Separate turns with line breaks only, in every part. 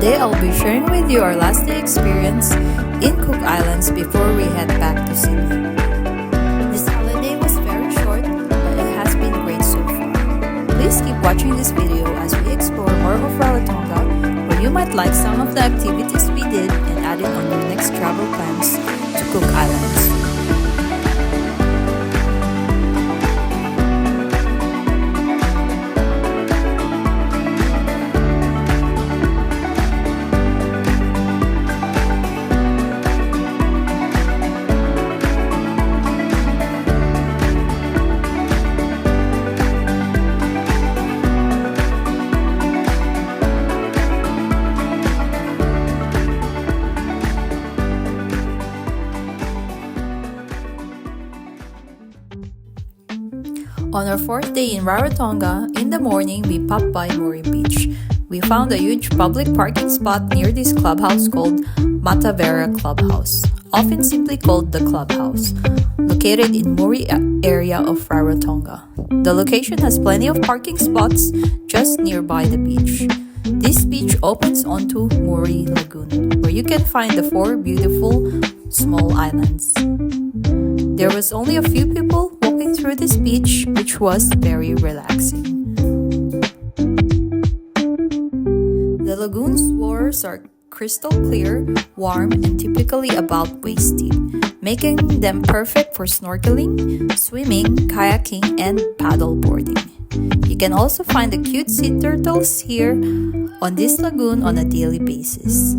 Today I'll be sharing with you our last day experience in Cook Islands before we head back to Sydney. This holiday was very short, but it has been great so far. Please keep watching this video as we explore more of Rarotonga, where you might like some of the activities we did and add it on your next travel plans to Cook Islands. On our fourth day in Rarotonga, in the morning we popped by Muri Beach. We found a huge public parking spot near this clubhouse called Matavera Clubhouse, often simply called the Clubhouse, located in Muri area of Rarotonga. The location has plenty of parking spots just nearby the beach. This beach opens onto Muri Lagoon, where you can find the 4 beautiful small islands. There was only a few people walking through this beach, which was very relaxing. The lagoon's waters are crystal clear, warm, and typically about waist deep, making them perfect for snorkeling, swimming, kayaking, and paddleboarding. You can also find the cute sea turtles here on this lagoon on a daily basis.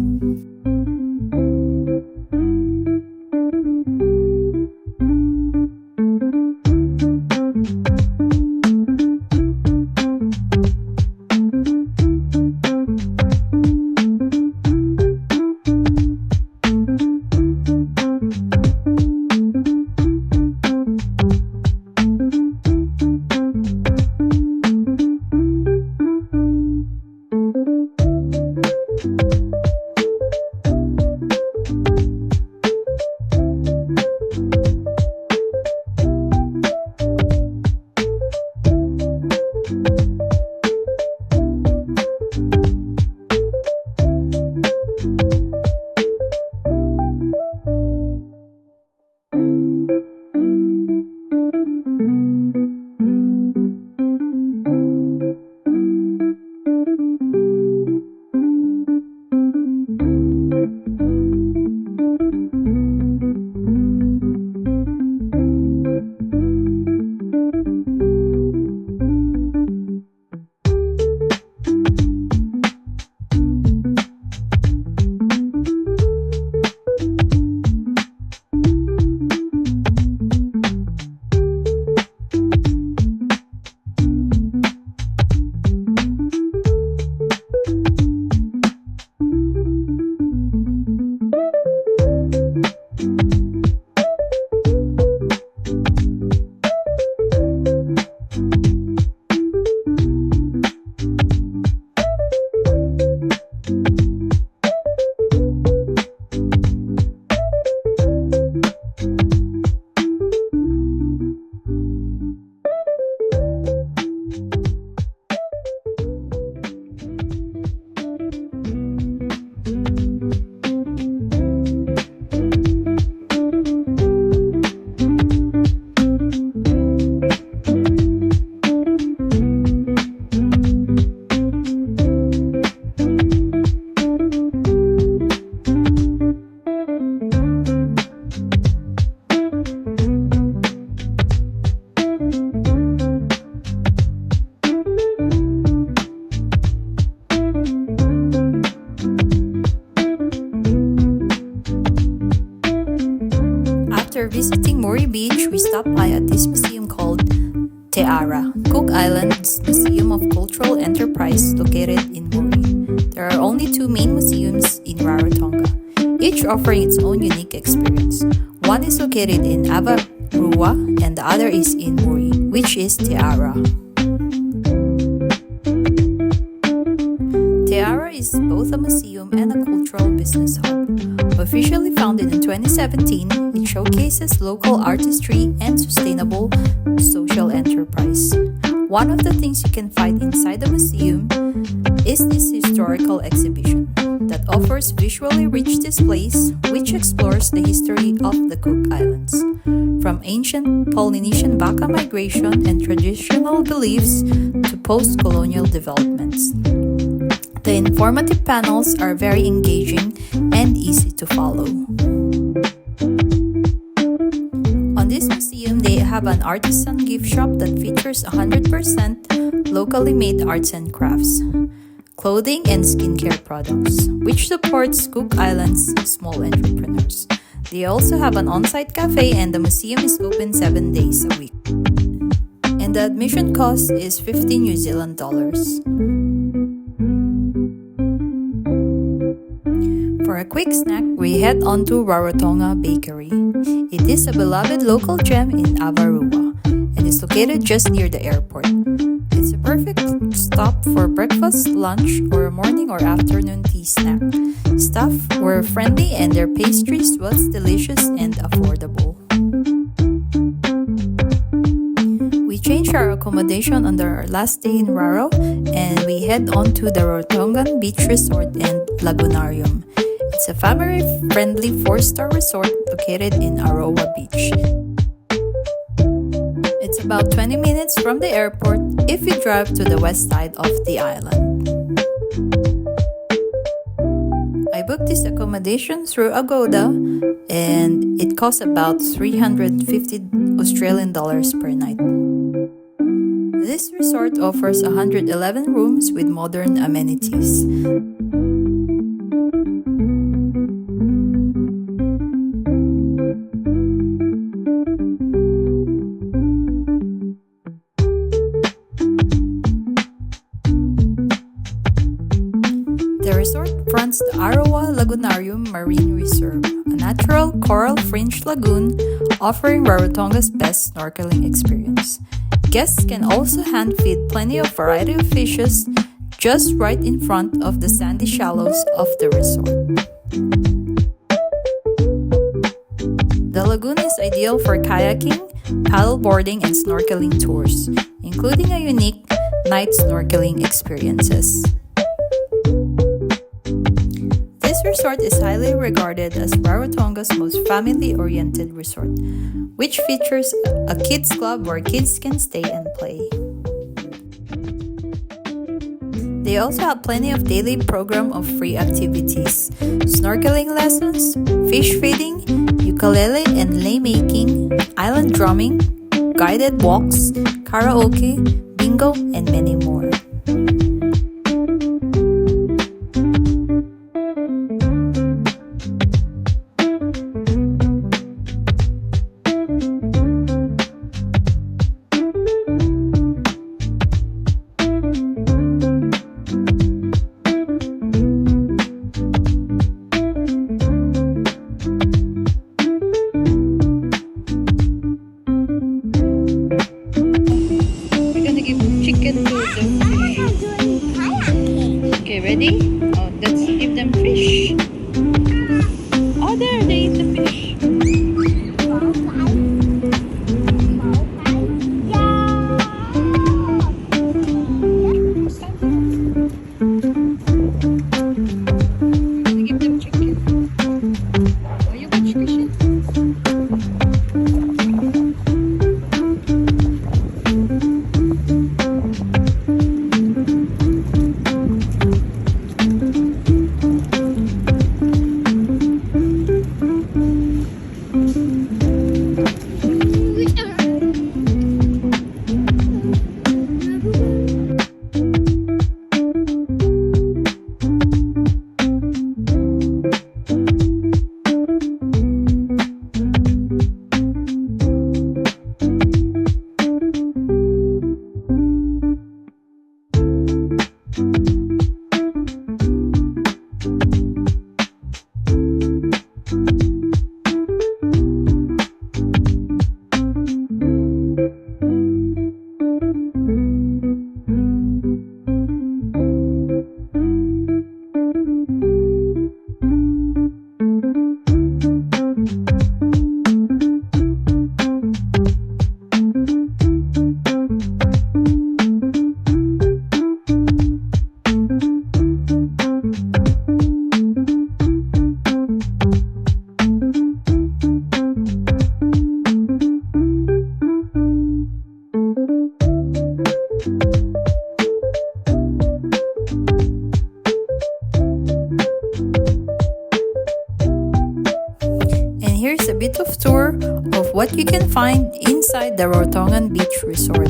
After visiting Muri Beach, we stopped by at this museum called Teara, Cook Islands Museum of Cultural Enterprise located in Muri. There are only 2 main museums in Rarotonga, each offering its own unique experience. One is located in Avarua and the other is in Muri, which is Teara. Teara is both a museum and a cultural business hub. Officially founded in 2017, it showcases local artistry and sustainable social enterprise. One of the things you can find inside the museum is this historical exhibition. that offers visually rich displays which explores the history of the Cook Islands, from ancient Polynesian baka migration and traditional beliefs to post-colonial developments. The informative panels are very engaging and easy to follow. On this museum, they have an artisan gift shop that features 100% locally made arts and crafts, clothing and skincare products, which supports Cook Islands small entrepreneurs. They also have an on-site cafe and the museum is open 7 days a week. And the admission cost is 50 New Zealand dollars. For a quick snack, we head on to Rarotonga Bakery. It is a beloved local gem in Avarua and is located just near the airport. It's a perfect stop for breakfast, lunch, or a morning or afternoon tea snack. Staff were friendly and their pastries was delicious and affordable. We changed our accommodation on our last day in Raro and we head on to the Rarotongan Beach Resort and Lagoonarium. It's a family-friendly 4-star resort located in Aroa Beach. It's about 20 minutes from the airport if you drive to the west side of the island. I booked this accommodation through Agoda and it cost about 350 Australian dollars per night. This resort offers 111 rooms with modern amenities. The resort fronts the Aroa Lagoonarium Marine Reserve, a natural coral-fringed lagoon offering Rarotonga's best snorkeling experience. Guests can also hand-feed plenty of variety of fishes just right in front of the sandy shallows of the resort. The lagoon is ideal for kayaking, paddleboarding, and snorkeling tours, including a unique night snorkeling experiences. This resort is highly regarded as Rarotonga's most family-oriented resort, which features a kids club where kids can stay and play. They also have plenty of daily program of free activities, snorkeling lessons, fish feeding, ukulele and lei making, island drumming, guided walks, karaoke, bingo, and many more. Okay, ready? Oh, let's give them fish. Oh, there, they eat the fish. Give them chicken. Oh, you watch fishing. what you can find inside the Rarotongan Beach Resort.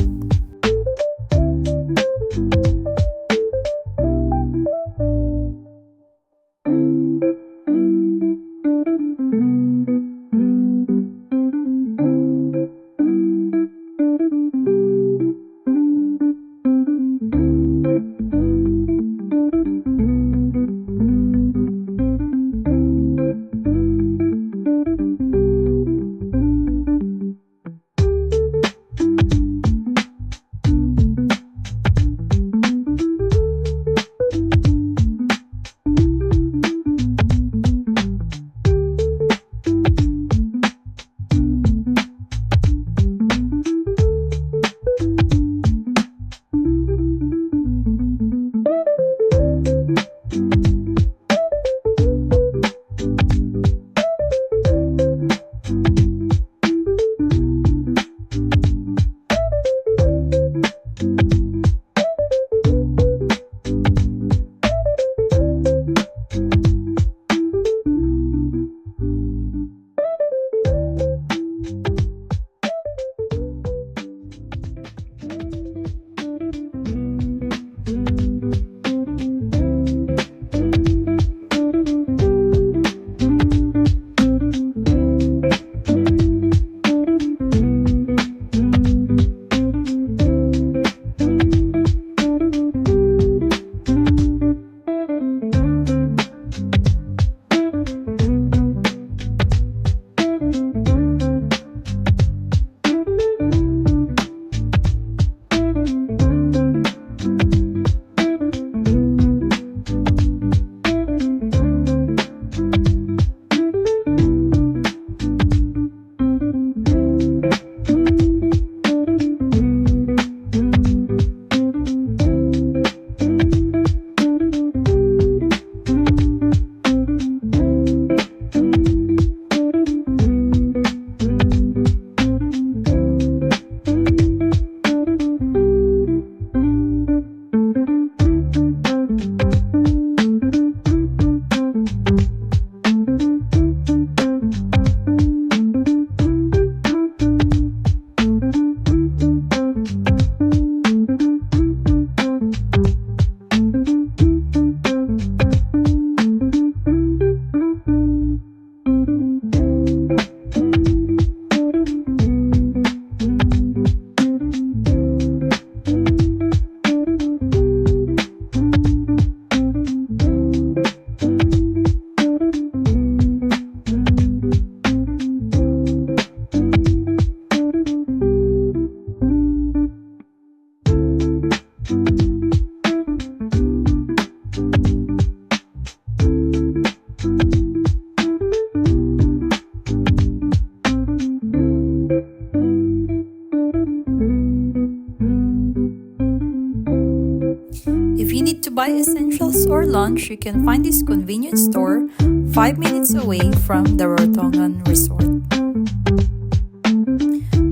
buy essentials or lunch, you can find this convenience store 5 minutes away from the Rarotongan Resort.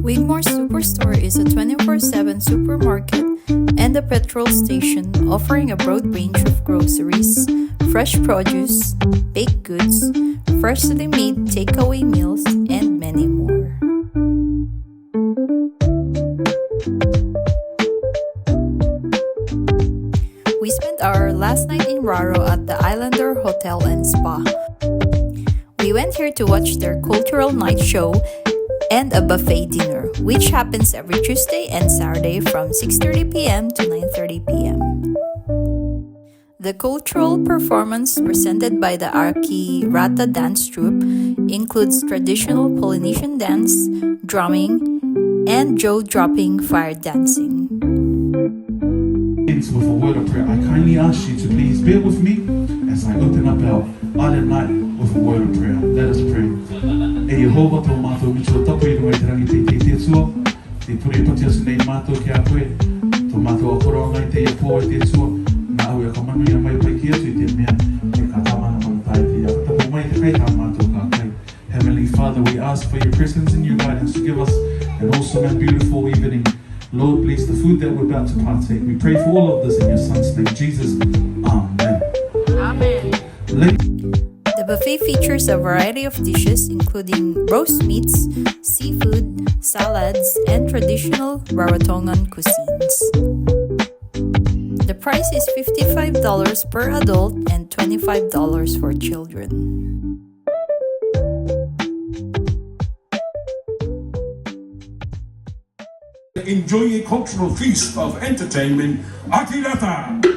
Wigmore Superstore is a 24/7 supermarket and a petrol station offering a broad range of groceries, fresh produce, baked goods, freshly made takeaway meals, and many more. We spent our last night in Raro at the Islander Hotel and Spa. We went here to watch their cultural night show and a buffet dinner, which happens every Tuesday and Saturday from 6:30 p.m. to 9:30 p.m. The cultural performance presented by the Arki Rata dance troupe includes traditional Polynesian dance, drumming, and jaw-dropping fire dancing.
With a word of prayer, I kindly ask you to please bear with me as I open up our island night with a word of prayer. Let us pray. E Jehovah tō mātou micho tapu i runga i te rangi te te tua, te puri pati asu nei mātou ki a koe, tō mātou a koronga i te ia pō i te tua, nā au e ka manu i a mai pai ki atu i te mea, e ka tamana manatai te ia tapu mai te kai tā mātou ka kai. Heavenly Father, we ask for your presence and your guidance to give us an awesome and beautiful evening. Lord, bless the food that we're about to partake. We pray for all of this in your Son's name, Jesus. Amen.
Amen. The buffet features a variety of dishes including roast meats, seafood, salads, and traditional Rarotongan cuisines. The price is $55 per adult and $25 for children.
Enjoy a cultural feast of entertainment, Aitutaki.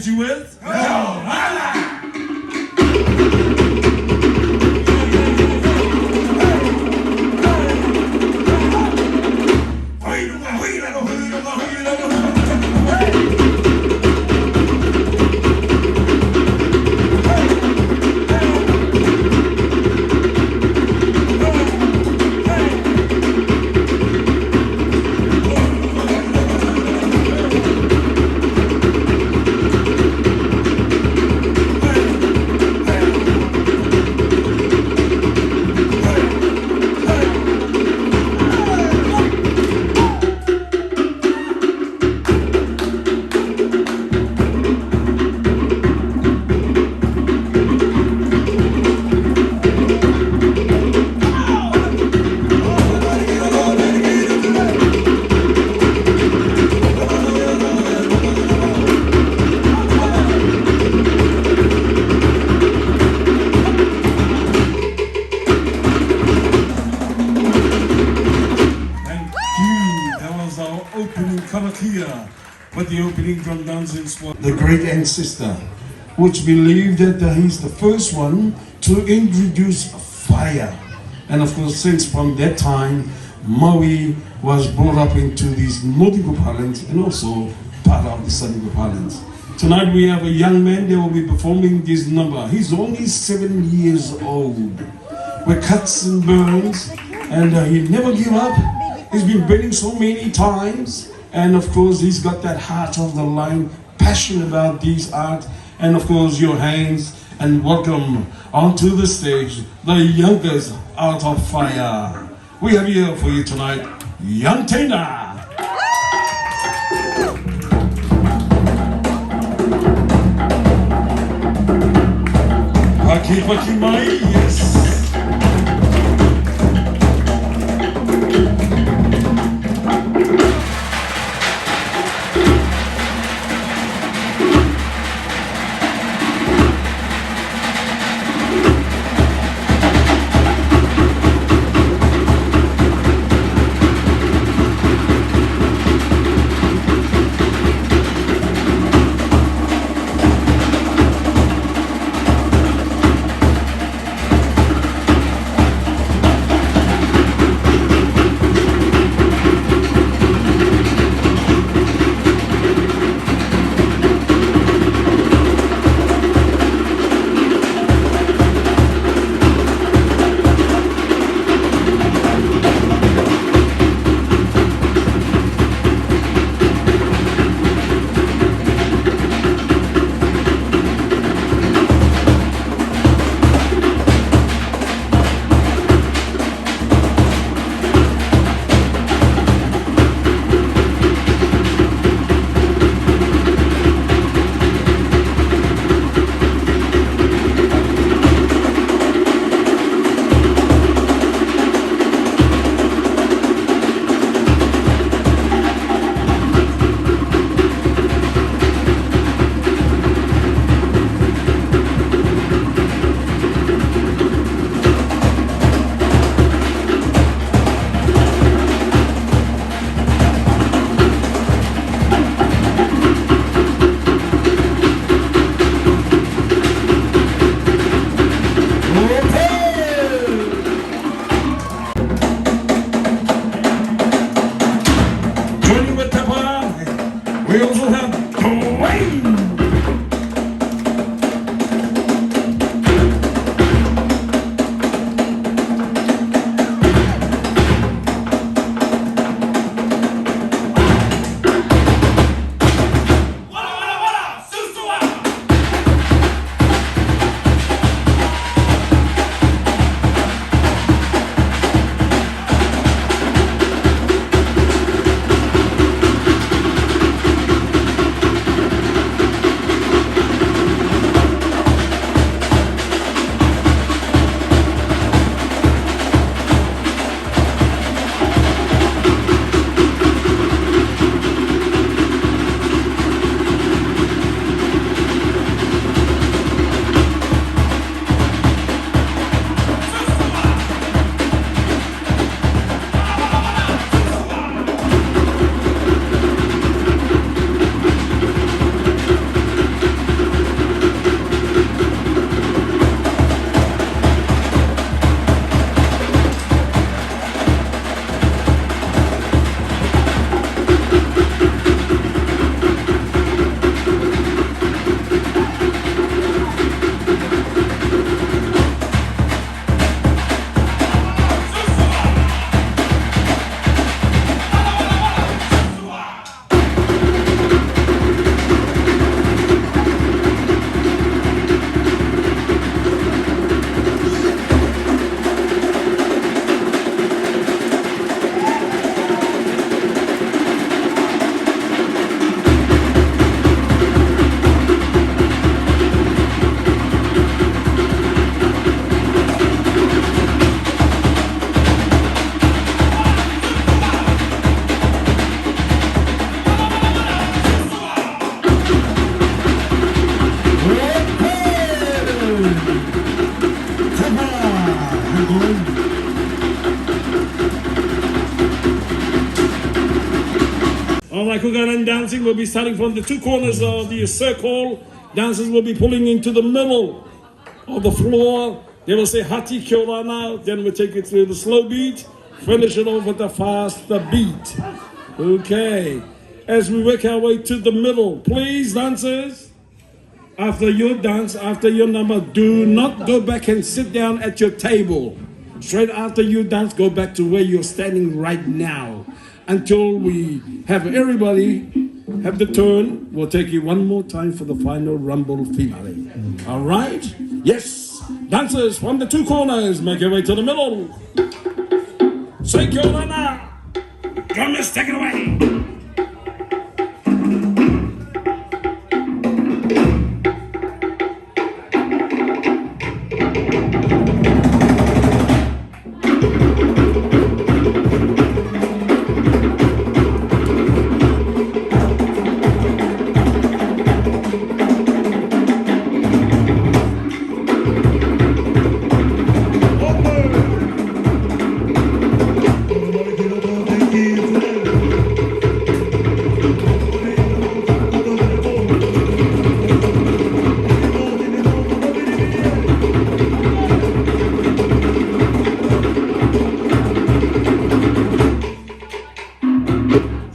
introduce you with? With the opening drum dancing squad.
The great ancestor, which believed that he's the first one to introduce fire. And of course, since from that time, Maui was brought up into these nautical parlance and also part of the Southern parlance. Tonight we have a young man that will be performing this number. He's only 7 years old, with cuts and burns, and he never give up. He's been burning so many times. And of course, he's got that heart of the lion, passion about these art. And of course, your hands, and welcome onto the stage, the youngest out of fire. We have here for you tonight, Young Tina.
Paki mai, yes. All right, cookisland dancing will be starting from the two corners of the circle. Dancers will be pulling into the middle of the floor. They will say Hati Kia ora now, then we'll take it through the slow beat, finish it off with the faster beat. Okay, as we work our way to the middle, please, dancers, after your dance, after your number, do not go back and sit down at your table. Straight after you dance, go back to where you're standing right now. Until we have everybody have the turn, we'll take you one more time for the final rumble finale. All right? Yes. Dancers from the two corners, make your way to the middle. Say kia ora now. Drummers, take it away.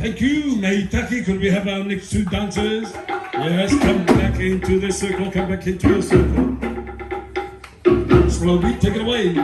Thank you, Aitutaki. Could we have our next two dancers? Yes, come back into the circle, come back into the circle. Slowly, take it away.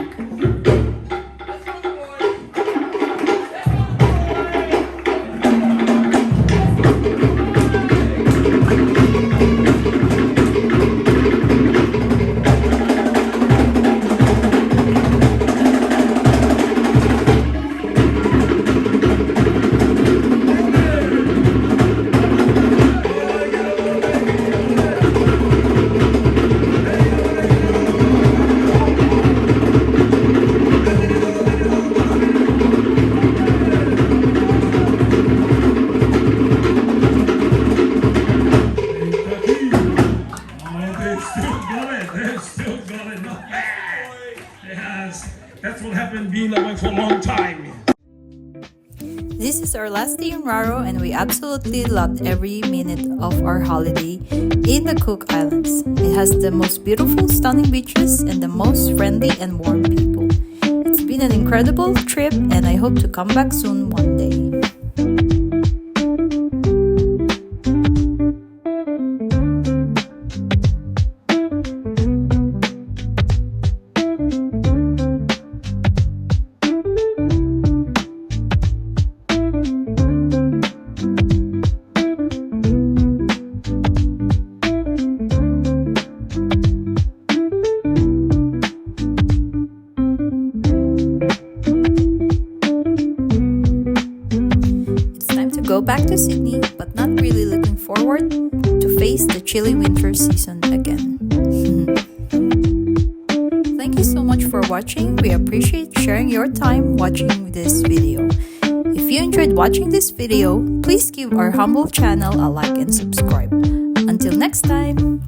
That's what happened being away for a long time.
This is our last day in Raro, and we absolutely loved every minute of our holiday in the Cook Islands. It has the most beautiful, stunning beaches and the most friendly and warm people. It's been an incredible trip, and I hope to come back soon one day. Go back to Sydney, but not really looking forward to face the chilly winter season again. Thank you so much for watching. We appreciate sharing your time watching this video. If you enjoyed watching this video, please give our humble channel a like and subscribe. Until next time,